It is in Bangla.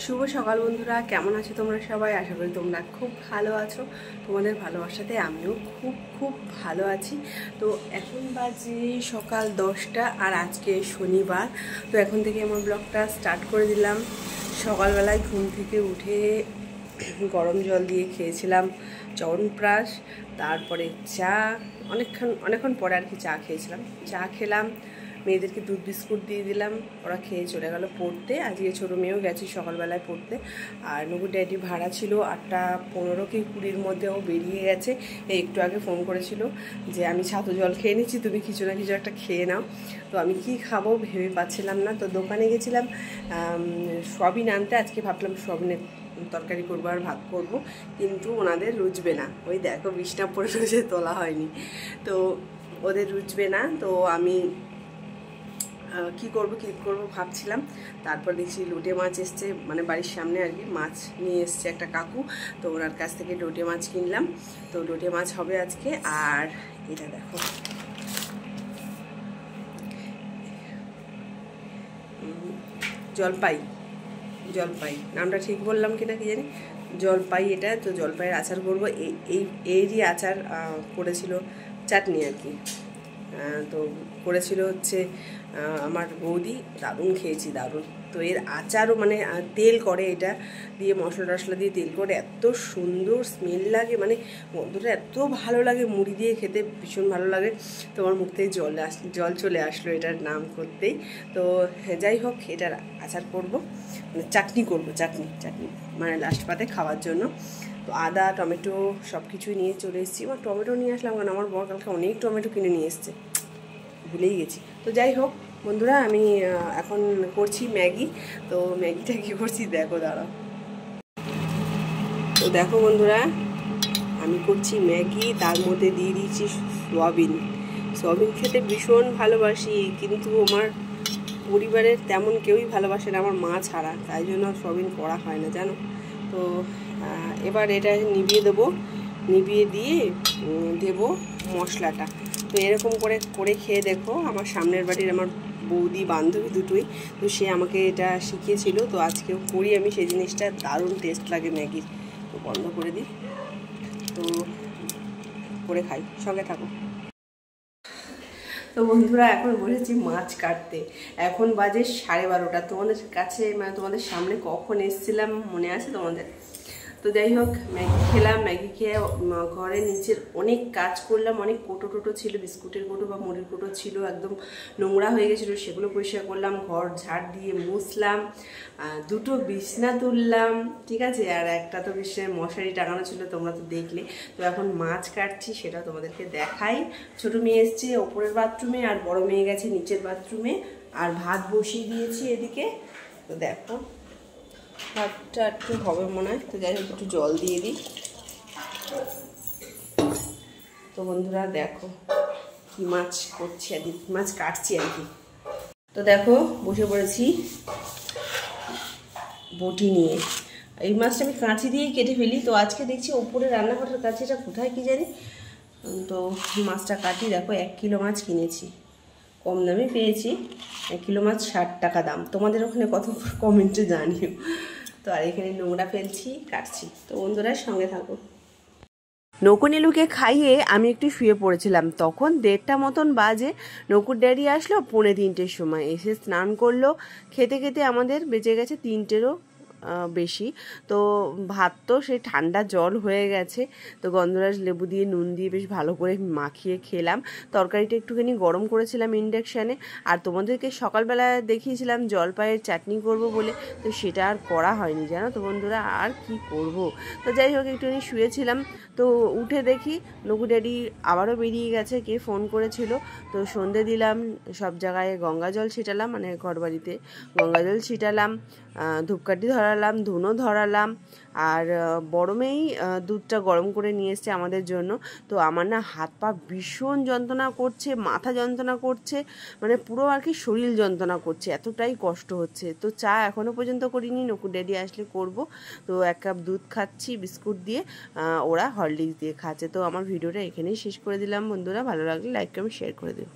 শুভ সকাল বন্ধুরা, কেমন আছো তোমরা সবাই? আশা করি তোমরা খুব ভালো আছো। তোমাদের ভালোবাসাতে আমিও খুব ভালো আছি। তো এখন বাজে সকাল 10টা আর আজকে শনিবার। তো এখন থেকে আমার ব্লগটা স্টার্ট করে দিলাম। সকালবেলায় ঘুম থেকে উঠে গরম জল দিয়ে খেয়েছিলাম চ্যবনপ্রাশ, তারপরে চা। অনেকক্ষণ পরে আর কি চা খেয়েছিলাম। চা খেলাম, মেয়েদেরকে দুধ বিস্কুট দিয়ে দিলাম, ওরা খেয়ে চলে গেল পড়তে। আজকে ছোটো মেয়েও গেছে সকালবেলায় পড়তে। আর নকুর ড্যাডি ভাড়া ছিল 8:15 কি 20-র মধ্যে, ও বেরিয়ে গেছে। একটু আগে ফোন করেছিল যে আমি ছাতু জল খেয়ে নিচ্ছি, তুমি কিছু না কিছু একটা খেয়ে নাও। তো আমি কি খাবো ভেবে পাচ্ছিলাম না। তো দোকানে গেছিলাম সয়াবিন আনতে। আজকে ভাবলাম সয়াবিনের তরকারি করবো আর ভাত করবো, কিন্তু ওনাদের রুচবে না। ওই দেখো বিছনা পড়ে রয়েছে, তোলা হয়নি। তো ওদের রুচবে না। তো আমি কি করব ভাবছিলাম। তারপর দেখছি লোটে মাছ এসছে, মানে বাড়ির সামনে আর কি মাছ নিয়ে এসছে একটা কাকু। তো ওনার কাছ থেকে লোটে মাছ কিনলাম। তো লোটে মাছ হবে আজকে। আর এটা দেখো, জলপাই নামটা ঠিক বললাম কিনা কি জানি, জলপাই এটা। তো জলপাইয়ের আচার করবো। এরই আচার করেছিল, চাটনি আর কি। তো করেছিল হচ্ছে আমার বৌদি, দারুণ খেয়েছি, দারুণ। তো এর আচারও মানে তেল করে, এটা দিয়ে মশলা টশলা দিয়ে তেল করে, এত সুন্দর স্মেল লাগে, মানে গন্ধটা এত ভালো লাগে, মুড়ি দিয়ে খেতে ভীষণ ভালো লাগে। তোমার মুখ থেকে জল চলে আসলো এটার নাম করতেই। তো যাই হোক, এটার আচার করব, মানে চাটনি করব, চাটনি মানে লাস্ট পাতে খাওয়ার জন্য। তো আদা টমেটো সব কিছুই নিয়ে চলে এসেছি। আমার টমেটো নিয়ে আসলাম কারণ আমার বর কালকে অনেক টমেটো কিনে নিয়ে এসছে, ভুলেই গেছি। তো যাই হোক বন্ধুরা, আমি এখন করছি ম্যাগি। তো ম্যাগিটা কী করছি দেখো, দাঁড়াও। তো দেখো বন্ধুরা, আমি করছি ম্যাগি, তার মধ্যে দিয়ে দিয়েছি সোয়াবিন খেতে ভীষণ ভালোবাসি, কিন্তু আমার পরিবারের তেমন কেউই ভালোবাসে না, আমার মা ছাড়া। তাই জন্য সোয়াবিন করা হয় না, জানো তো। এবার এটা নিভিয়ে দেবো, নিভিয়ে দিয়ে দেবো মশলাটা। তো এরকম করে খেয়ে দেখো। আমার সামনের বাড়ির আমার বৌদি বান্ধবী দুটোই, তো সে আমাকে এটা শিখিয়েছিল। তো আজকেও করি আমি সেই জিনিসটা, দারুণ টেস্ট লাগে ম্যাগির। তো বন্ধ করে দিই, তো করে খাই, সঙ্গে থাকো। তো বন্ধুরা, এখন বসেছি মাছ কাটতে। এখন বাজে 12:30। তোমাদের কাছে মানে তোমাদের সামনে কখন এসেছিলাম মনে আছে তোমাদের? তো যাই হোক, ম্যাগি খেলাম। ম্যাগি খেয়ে ঘরে নিচের অনেক কাজ করলাম। অনেক কোটো ছিল, বিস্কুটের কোটো বা মুড়ির কোটো ছিল, একদম নোংরা হয়ে গেছিলো, সেগুলো পরিষ্কার করলাম। ঘর ঝাড় দিয়ে মুছলাম, দুটো বিছনা তুললাম, ঠিক আছে। আর একটা তো বিছনায় মশারি টাঙানো ছিল, তোমরা তো দেখলে। তো এখন মাছ কাটছি, সেটা তোমাদেরকে দেখাই। ছোটো মেয়ে এসছে ওপরের বাথরুমে, আর বড় মেয়ে গেছে নিচের বাথরুমে। আর ভাত বসিয়ে দিয়েছি এদিকে। তো দেখো, ভাতটা একটু হবে মনে হয়। তো যাই হোক, একটু জল দিয়ে দিই। তো বন্ধুরা দেখো কি মাছ করছি আর কি, মাছ কাটছি আর কি। তো দেখো, বসে পড়েছি বটি নিয়ে। এই মাছটা আমি কাঁচি দিয়েই কেটে ফেলি। তো আজকে দেখছি ওপরে রান্নাঘরের কাছে, এটা কোথায় কি জানি। তো মাছটা কাটি। দেখো 1 কিলো মাছ কিনেছি, কম দামে পেয়েছি। 1 কিলো মাছ 60 টাকা দাম। তোমাদের ওখানে কত কমেন্টে জানিও। তো আর এখানে নোংরা ফেলছি, কাটছি। তো বন্ধুরা সঙ্গে থাকো। নকুনীলুকে খাইয়ে আমি একটু শুয়ে পড়েছিলাম। তখন 1:30 মতন বাজে। নকুর ড্যাডি আসলো 2:45-র সময়, এসে স্নান করলো। খেতে খেতে আমাদের বেজে গেছে 3টেরও বেশি। তো ভাত তো সেই ঠান্ডা জল হয়ে গেছে। তো গন্ধরাজ লেবু দিয়ে নুন দিয়ে বেশ ভালো করে মাখিয়ে খেলাম। তরকারিটা একটুখানি গরম করেছিলাম ইন্ডাকশানে। আর তোমাদেরকে সকালবেলা দেখিয়েছিলাম জলপাইয়ের চাটনি করব বলে, তো সেটা আর করা হয়নি, জানো তো বন্ধুরা। আর কি করব। তো যাই হোক, একটুখানি শুয়েছিলাম। তো উঠে দেখি নকু ড্যাডি আবারও বেরিয়ে গেছে, কে ফোন করেছিল। তো সন্ধে দিলাম, সব জায়গায় গঙ্গা জল ছিটালাম, মানে ঘরবাড়িতে গঙ্গা জল ছিটালাম, ধূপকাঠি ধরালাম, ধুনো ধরালাম। আর বড় মেয়েই দুধটা গরম করে নিয়ে এসছে আমাদের জন্য। তো আমার না হাত পা ভীষণ যন্ত্রণা করছে, মাথা যন্ত্রণা করছে, মানে পুরো আর কি শরীর যন্ত্রণা করছে, এতটাই কষ্ট হচ্ছে। তো চা এখনও পর্যন্ত করিনি, নকু ড্যাডি আসলে করব। তো 1 কাপ দুধ খাচ্ছি বিস্কুট দিয়ে, ওরা হরলিক্স দিয়ে খাচ্ছে। তো আমার ভিডিওটা এখানেই শেষ করে দিলাম বন্ধুরা। ভালো লাগলে লাইক কমেন্ট শেয়ার করে দিও।